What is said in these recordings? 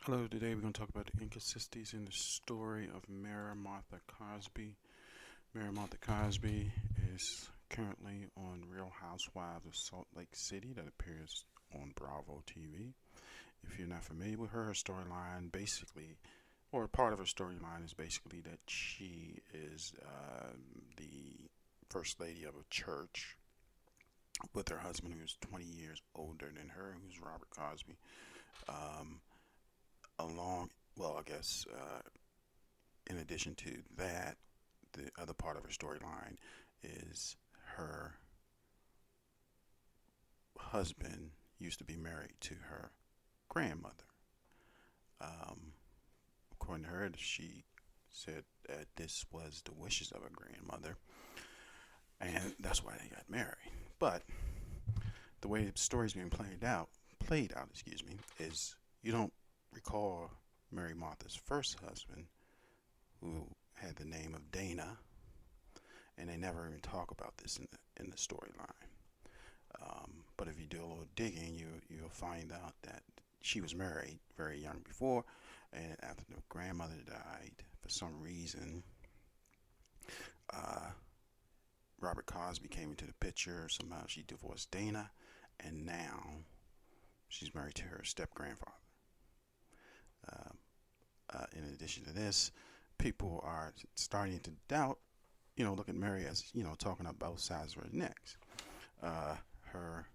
Hello, today we're going to talk about the inconsistencies in the story of Mary Martha Cosby. Mary Martha Cosby is currently on Real Housewives of Salt Lake City that appears on Bravo TV. If you're not familiar with her, her storyline basically, or part of her storyline is basically that she is the first lady of a church with her husband who's 20 years older than her, who's Robert Cosby. Um, along, well, I guess in addition to that, the other part of her storyline is her husband used to be married to her grandmother. Um, According to her, she said that this was the wishes of her grandmother, and that's why they got married. But the way the story's being played out, excuse me, is you don't recall Mary Martha's first husband, who had the name of Dana, and they never even talk about this in the storyline. But if you do a little digging, you'll find out that she was married very young before, and after the grandmother died, for some reason, uh, Robert Cosby came into the picture. Somehow she divorced Dana, and now she's married to her step grandfather. Um, in addition to this, people are starting to doubt, look at Mary as, talking about both sides of her necks. Her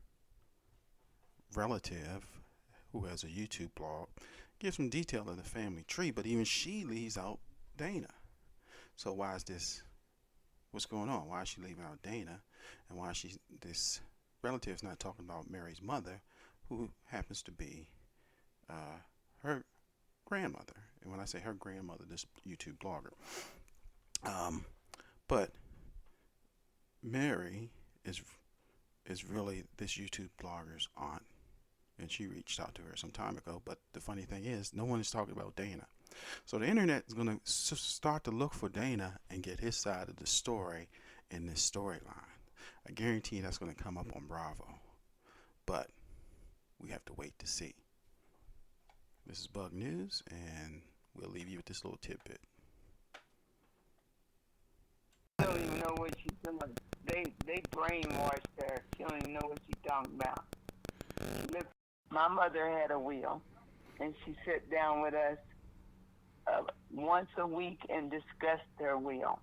relative, who has a YouTube blog, gives some detail of the family tree, but even she leaves out Dana. So why is this? What's going on? Why is she leaving out Dana? And why is this relative is not talking about Mary's mother, who happens to be her grandmother? And when I say her grandmother, this YouTube blogger. But Mary is really this YouTube blogger's aunt, and she reached out to her some time ago. But the funny thing is, no one is talking about Dana. So the internet is going to start to look for Dana and get his side of the story in this storyline. I guarantee that's going to come up on Bravo, but we have to wait to see. This is Bug News, and we'll leave you with this little tidbit. She don't even know what she's doing. They brainwashed her. She don't even know what she's talking about. My mother had a will, and she sat down with us once a week and discussed her will.